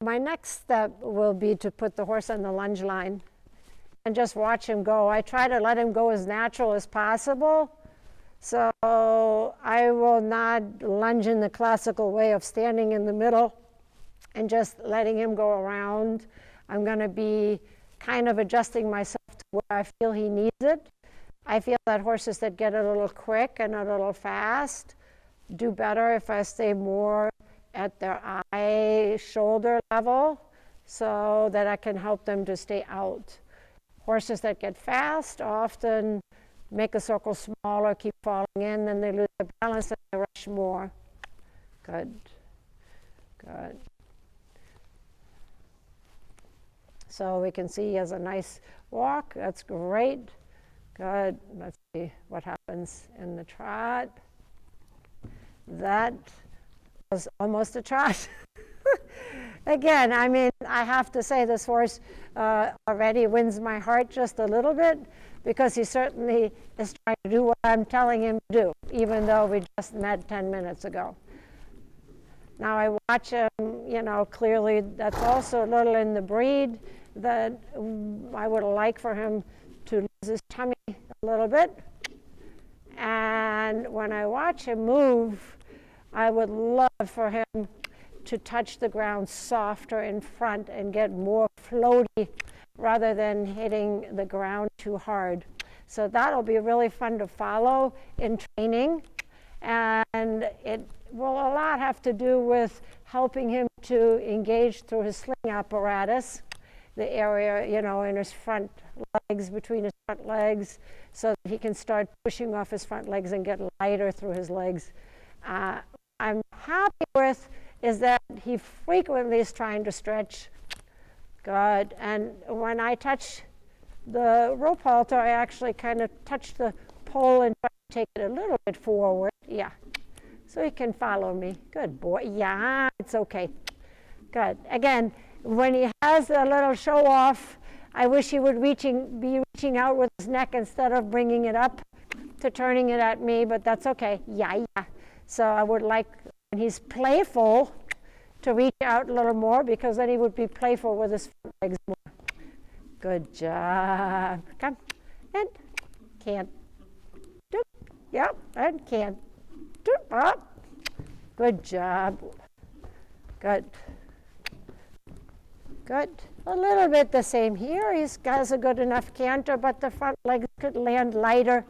my next step will be to put the horse on the lunge line and just watch him go. I try to let him go as natural as possible. So I will not lunge in the classical way of standing in the middle and just letting him go around. I'm going to be kind of adjusting myself to where I feel he needs it. I feel that horses that get a little quick and a little fast do better if I stay more at their eye shoulder level so that I can help them to stay out. Horses that get fast often make a circle smaller, keep falling in, then they lose their balance and they rush more. Good, good. So we can see he has a nice walk. That's great. Good. Let's see what happens in the trot. That was almost a trot. Again, I mean, I have to say this horse already wins my heart just a little bit because he certainly is trying to do what I'm telling him to do, even though we just met 10 minutes ago. Now I watch him, you know, clearly that's also a little in the breed that I would like for him to lose his tummy a little bit. And when I watch him move, I would love for him to touch the ground softer in front and get more floaty rather than hitting the ground too hard. So that'll be really fun to follow in training. And it will a lot have to do with helping him to engage through his sling apparatus, the area, you know, in his front legs, between his front legs, so that he can start pushing off his front legs and get lighter through his legs. I'm happy with is that he frequently is trying to stretch. Good. And when I touch the rope halter, I actually kind of touch the pole and try to take it a little bit forward. Yeah. So he can follow me. Good boy. Yeah, it's okay. Good. Again, when he has a little show off, I wish he would be reaching out with his neck instead of bringing it up to turning it at me, but that's okay. Yeah. So I would like, when he's playful, to reach out a little more because then he would be playful with his front legs more. Good job. Come. And can't. Doop. Yep. And can't. Doop. Up. Good job. Good. Good. A little bit the same here. He has a good enough canter, but the front legs could land lighter.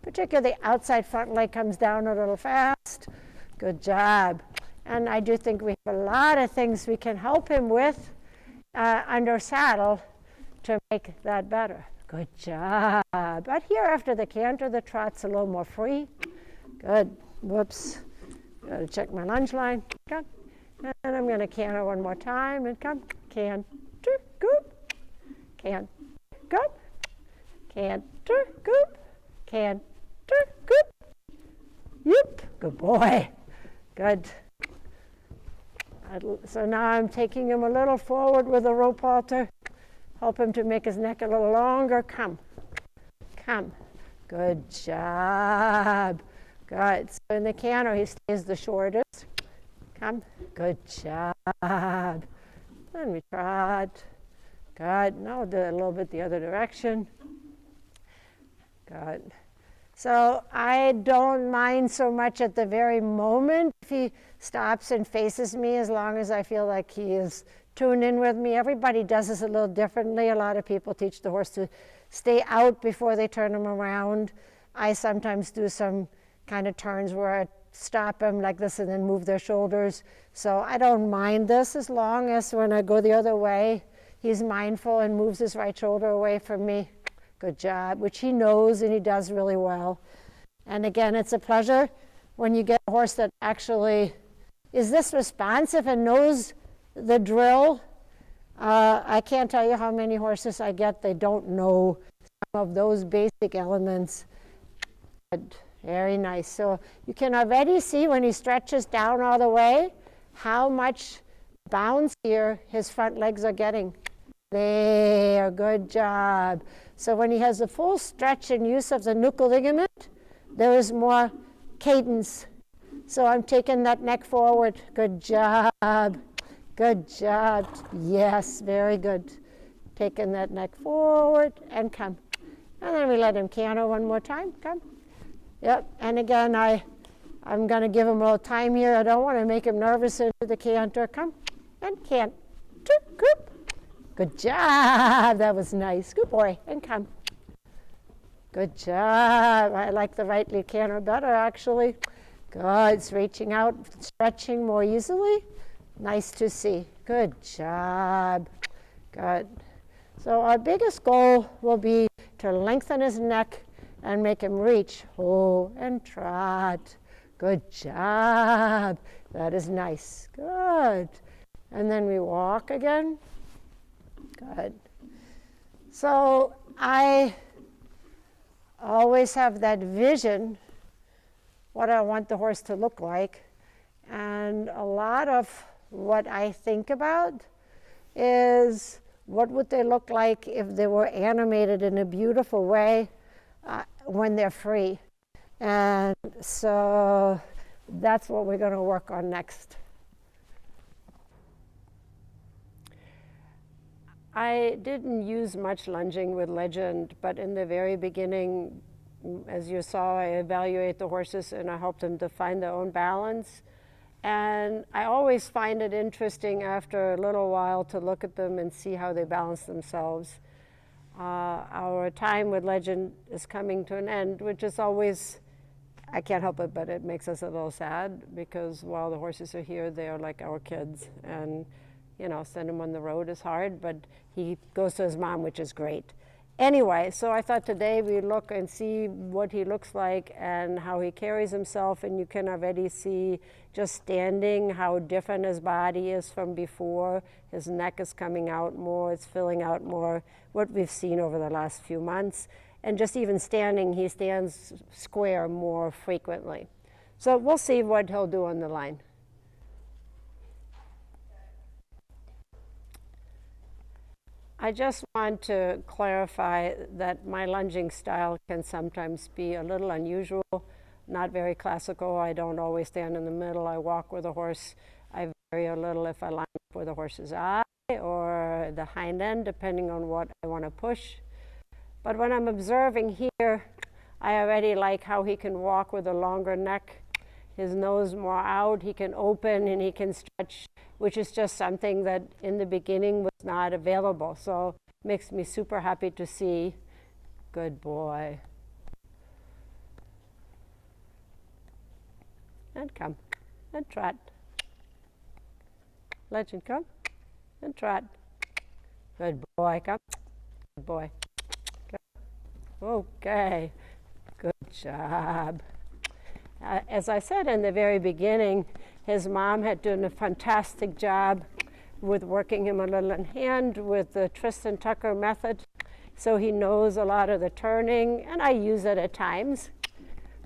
Particularly the outside front leg comes down a little fast. Good job. And I do think we have a lot of things we can help him with under saddle to make that better. Good job. But here after the canter, the trot's a little more free. Good. Whoops. Got to check my lunge line. Come. And I'm going to canter one more time and come. Canter, goop. Canter, goop. Canter, goop. Canter, goop. Yep. Good boy. Good. So now I'm taking him a little forward with a rope halter. Help him to make his neck a little longer. Come. Come. Good job. Good. So in the canter, he stays the shortest. Come. Good job. Then we trot. Good. Now we'll do it a little bit the other direction. Good. So I don't mind so much at the very moment if he stops and faces me, as long as I feel like he is tuned in with me. Everybody does this a little differently. A lot of people teach the horse to stay out before they turn him around. I sometimes do some kind of turns where I stop him like this and then move their shoulders. So I don't mind this as long as when I go the other way, he's mindful and moves his right shoulder away from me. Good job, which he knows and he does really well. And again, it's a pleasure when you get a horse that actually is this responsive and knows the drill. I can't tell you how many horses I get, they don't know some of those basic elements. Good. Very nice. So you can already see when he stretches down all the way how much bounce here his front legs are getting. There, good job. So when he has a full stretch and use of the nuchal ligament, there is more cadence. So I'm taking that neck forward. Good job. Good job. Yes, very good. Taking that neck forward and come. And then we let him canter one more time. Come. Yep. And again, I'm going to give him a little time here. I don't want to make him nervous into the canter. Come. And canter. Good job. That was nice. Good boy. And come. Good job. I like the right leg canter better, actually. Good. It's reaching out, stretching more easily. Nice to see. Good job. Good. So our biggest goal will be to lengthen his neck and make him reach. Oh, and trot. Good job. That is nice. Good. And then we walk again. Good. So I always have that vision, what I want the horse to look like. And a lot of what I think about is what would they look like if they were animated in a beautiful way when they're free. And so that's what we're going to work on next. I didn't use much lunging with Legend, but in the very beginning, as you saw, I evaluate the horses and I help them to find their own balance. And I always find it interesting after a little while to look at them and see how they balance themselves. Our time with Legend is coming to an end, which is always, I can't help it, but it makes us a little sad because while the horses are here, they are like our kids. And send him on the road is hard, but he goes to his mom, which is great. Anyway, so I thought today we'd look and see what he looks like and how he carries himself, and you can already see just standing how different his body is from before. His neck is coming out more, it's filling out more, what we've seen over the last few months. And just even standing, he stands square more frequently. So we'll see what he'll do on the line. I just want to clarify that my lunging style can sometimes be a little unusual, not very classical. I don't always stand in the middle. I walk with a horse. I vary a little if I line up with the horse's eye or the hind end, depending on what I want to push. But when I'm observing here, I already like how he can walk with a longer neck, his nose more out, he can open and he can stretch, which is just something that in the beginning was not available. So it makes me super happy to see. Good boy. And come, and trot. Legend, come, and trot. Good boy, come. Good boy. Okay, good job. As I said in the very beginning, his mom had done a fantastic job with working him a little in hand with the Tristan Tucker method. So he knows a lot of the turning, and I use it at times.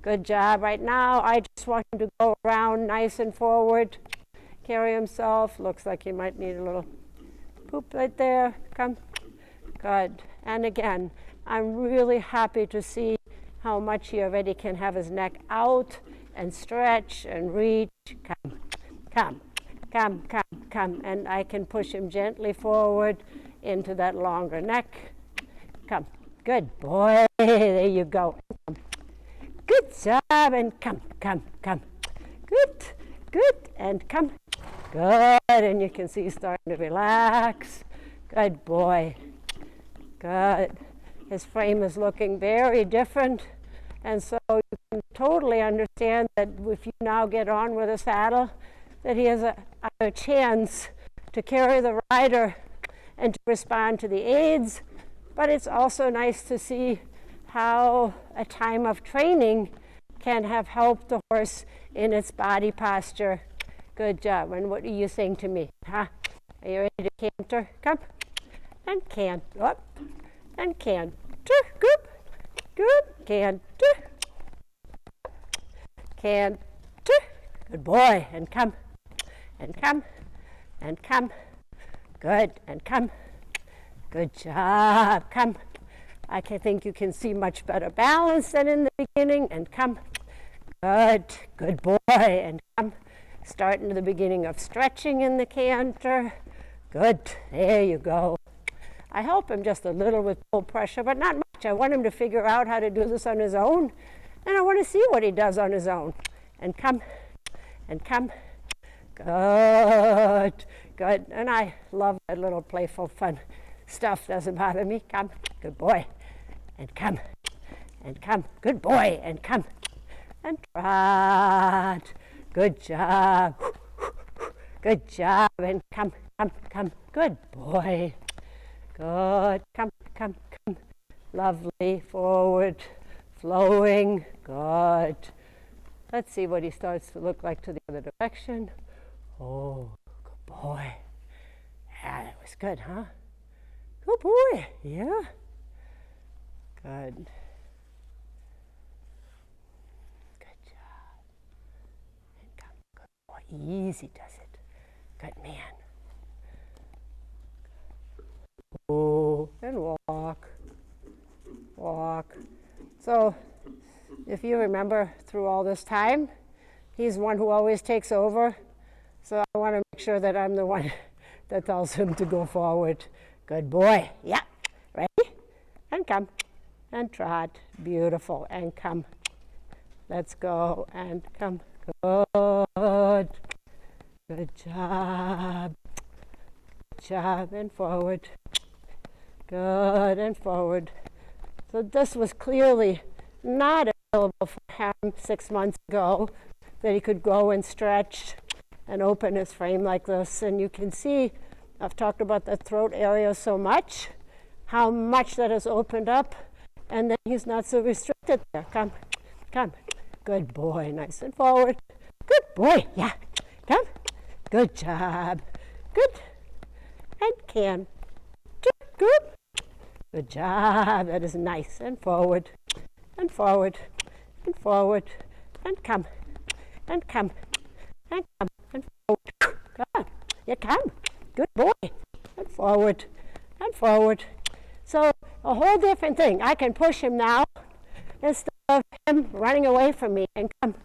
Good job. Right now, I just want him to go around nice and forward, carry himself. Looks like he might need a little poop right there. Come. Good. And again, I'm really happy to see how much he already can have his neck out and stretch and reach. Come, come, come, come, come. And I can push him gently forward into that longer neck. Come. Good boy. There you go. Come. Good job. And come, come, come. Good, good. And come. Good. And you can see he's starting to relax. Good boy. Good. His frame is looking very different. And so you can totally understand that if you now get on with a saddle, that he has a chance to carry the rider and to respond to the aids. But it's also nice to see how a time of training can have helped the horse in its body posture. Good job. And what are you saying to me? Huh? Are you ready to canter? Come. And canter. Up. And canter. Good. Good. Canter. Canter. Good boy. And come. And come. And come. Good. And come. Good job. Come. I think you can see much better balance than in the beginning. And come. Good. Good boy. And come. Starting to the beginning of stretching in the canter. Good, there you go. I help him just a little with pull pressure, but not much. I want him to figure out how to do this on his own, and I want to see what he does on his own. And come, and come. Good, good. And I love that little playful fun stuff. Doesn't bother me. Come, good boy. And come, and come. Good boy, and come. And trot. Good job. Good job. And come, come, come. Good boy. Good. Come, come, come. Lovely. Forward. Flowing. Good. Let's see what he starts to look like to the other direction. Oh, good boy. Yeah, that was good, huh? Good boy. Yeah. Good. Good job. And come. Good boy. Easy does it. Good man. Oh, and walk. Walk. So, if you remember through all this time, he's one who always takes over. So I want to make sure that I'm the one that tells him to go forward. Good boy. Yeah. Ready? And come. And trot. Beautiful. And come. Let's go. And come. Good. Good job. Good job. And forward. Good. And forward. So this was clearly not available for him 6 months ago, that he could go and stretch and open his frame like this. And you can see, I've talked about the throat area so much, how much that has opened up, and then he's not so restricted there. Come, come. Good boy. Nice and forward. Good boy. Yeah. Come. Good job. Good. And can. Good. Good job. That is nice. And forward. And forward. And forward. And come. And come. And come. And forward. Good. You come. Good boy. And forward. And forward. So a whole different thing. I can push him now instead of him running away from me. And come.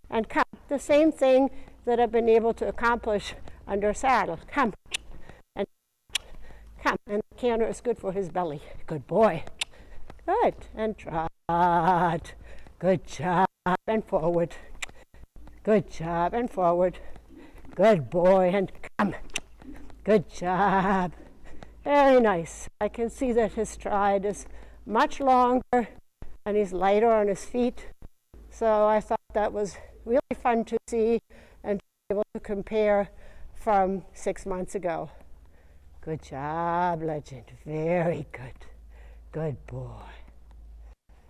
And come. The same thing that I've been able to accomplish under saddle. Come. And come. And the canter is good for his belly. Good boy. Good. And trot. Good job. And forward. Good job. And forward. Good boy. And come. Good job. Very nice. I can see that his stride is much longer and he's lighter on his feet. So I thought that was really fun to see and to be able to compare from 6 months ago. Good job, Legend. Very good. Good boy.